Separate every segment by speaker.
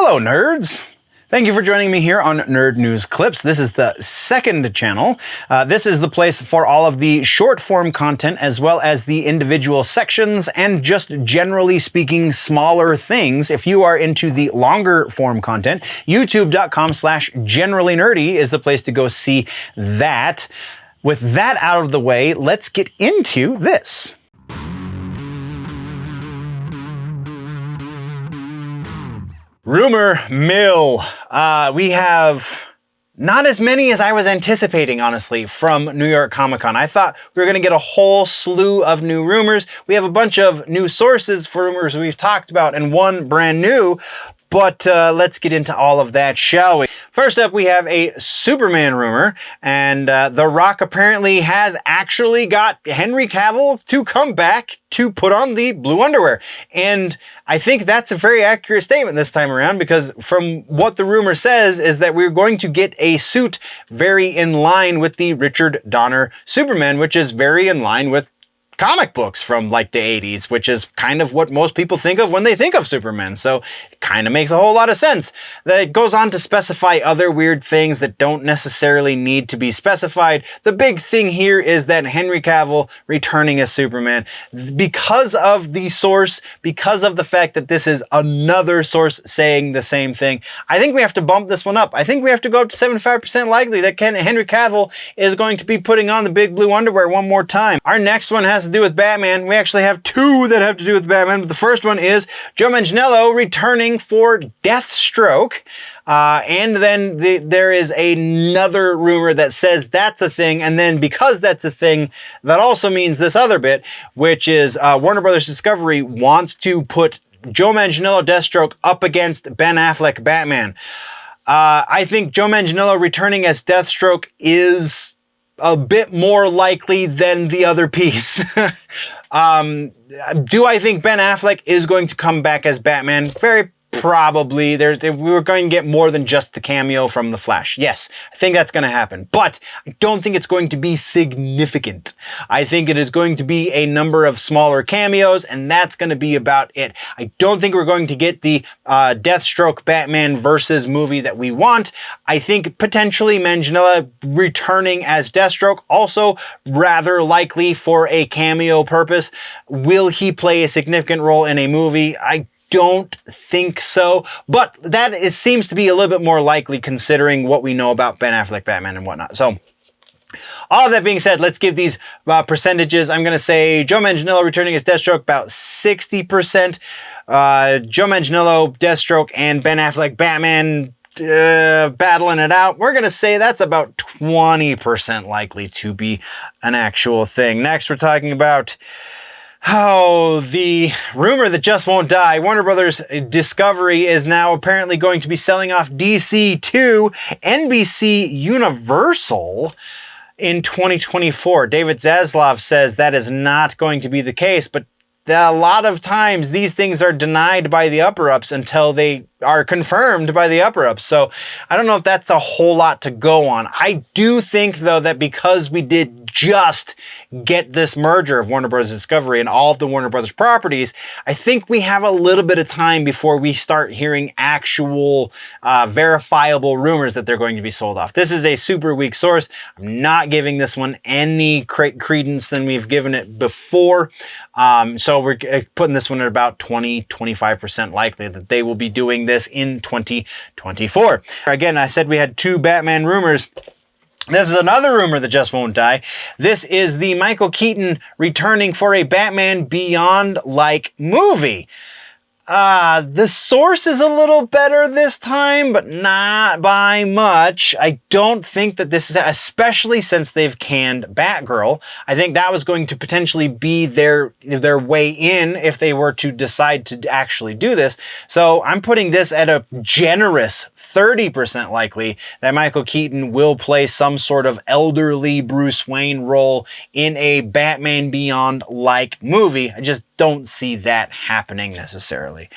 Speaker 1: Hello, nerds! Thank you for joining me here on Nerd News Clips. This is the second channel. This is the place for all of the short form content as well as the individual sections and just generally speaking smaller things. If you are into the longer form content, youtube.com/generallynerdy is the place to go see that. With that out of the way, let's get into this. Rumor mill. We have not as many as I was anticipating, honestly, from New York Comic Con. I thought we were going to get a whole slew of new rumors. We have a bunch of new sources for rumors we've talked about and one brand new. But let's get into all of that, shall we? First up, we have a Superman rumor, and The Rock apparently has actually got Henry Cavill to come back to put on the blue underwear. And I think that's a very accurate statement this time around, because from what the rumor says is that we're going to get a suit very in line with the Richard Donner Superman, which is very in line with comic books from like the 80s, which is kind of what most people think of when they think of Superman. So it kind of makes a whole lot of sense. That goes on to specify other weird things that don't necessarily need to be specified. The big thing here is that Henry Cavill returning as Superman, because of the source, because of the fact that this is another source saying the same thing. I think we have to bump this one up. I think we have to go up to 75% likely that Henry Cavill is going to be putting on the big blue underwear one more time. Our next one has to do with Batman. We actually have two that have to do with Batman, but the first one is Joe Manganello returning for DeathStroke. And then there is another rumor that says that's a thing, and then because that's a thing, that also means this other bit, which is Warner Brothers Discovery wants to put Joe Manganiello Deathstroke up against Ben Affleck Batman. I think Joe Manganiello returning as Deathstroke is a bit more likely than the other piece. Do I think Ben Affleck is going to come back as Batman? Very probably. We were going to get more than just the cameo from The Flash. Yes, I think that's going to happen, but I don't think it's going to be significant. I think it is going to be a number of smaller cameos, and that's going to be about it. I don't think we're going to get the Deathstroke Batman versus movie that we want. I think potentially Manganiello returning as Deathstroke, also rather likely for a cameo purpose. Will he play a significant role in a movie? I don't think so, but that seems to be a little bit more likely considering what we know about Ben Affleck Batman and whatnot. So all of that being said, let's give these percentages. I'm going to say Joe Manganiello returning as Deathstroke about 60%. Joe Manganiello, Deathstroke, and Ben Affleck Batman battling it out. We're going to say that's about 20% likely to be an actual thing. Next, we're talking about the rumor that just won't die. Warner Brothers Discovery is now apparently going to be selling off DC to NBC Universal in 2024. David Zaslav says that is not going to be the case, but a lot of times these things are denied by the upper-ups until they are confirmed by the upper-ups. So I don't know if that's a whole lot to go on. I do think, though, that because we did just get this merger of Warner Bros. Discovery and all of the Warner Brothers properties, I think we have a little bit of time before we start hearing actual verifiable rumors that they're going to be sold off. This is a super weak source. I'm not giving this one any credence than we've given it before. So we're putting this one at about 20-25% likely that they will be doing this in 2024. Again, I said we had two Batman rumors. This is another rumor that just won't die. This is the Michael Keaton returning for a Batman Beyond-like movie. The source is a little better this time, but not by much. I don't think that this is, especially since they've canned Batgirl. I think that was going to potentially be their way in if they were to decide to actually do this. So I'm putting this at a generous 30% likely that Michael Keaton will play some sort of elderly Bruce Wayne role in a Batman Beyond-like movie. I just don't see that happening necessarily. entirely.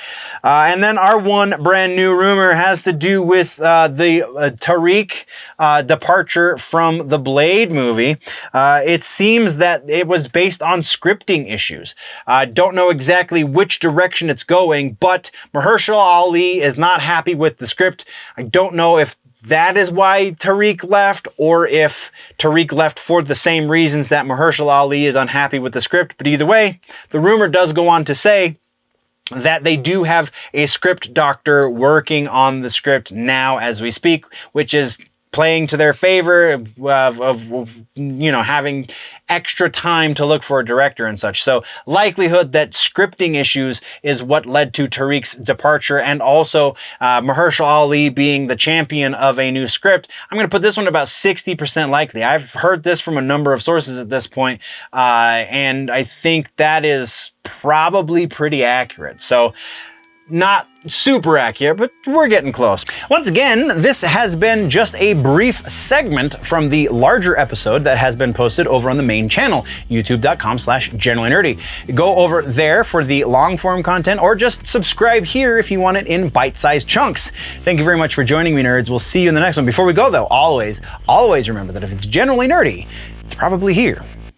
Speaker 1: And then our one brand new rumor has to do with the Tariq departure from the Blade movie. It seems that it was based on scripting issues. Don't know exactly which direction it's going, but Mahershala Ali is not happy with the script. I don't know if that is why Tariq left, or if Tariq left for the same reasons that Mahershala Ali is unhappy with the script. But either way, the rumor does go on to say that they do have a script doctor working on the script now as we speak, which is playing to their favor of having extra time to look for a director and such. So likelihood that scripting issues is what led to Tariq's departure, and also Mahershala Ali being the champion of a new script. I'm going to put this one about 60% likely. I've heard this from a number of sources at this point, and I think that is probably pretty accurate. So not super accurate, but we're getting close. Once again, this has been just a brief segment from the larger episode that has been posted over on the main channel, youtube.com/generallynerdy. Go over there for the long form content, or just subscribe here if you want it in bite-sized chunks. Thank you very much for joining me, nerds. We'll see you in the next one. Before we go though, always remember that if it's generally nerdy, it's probably here.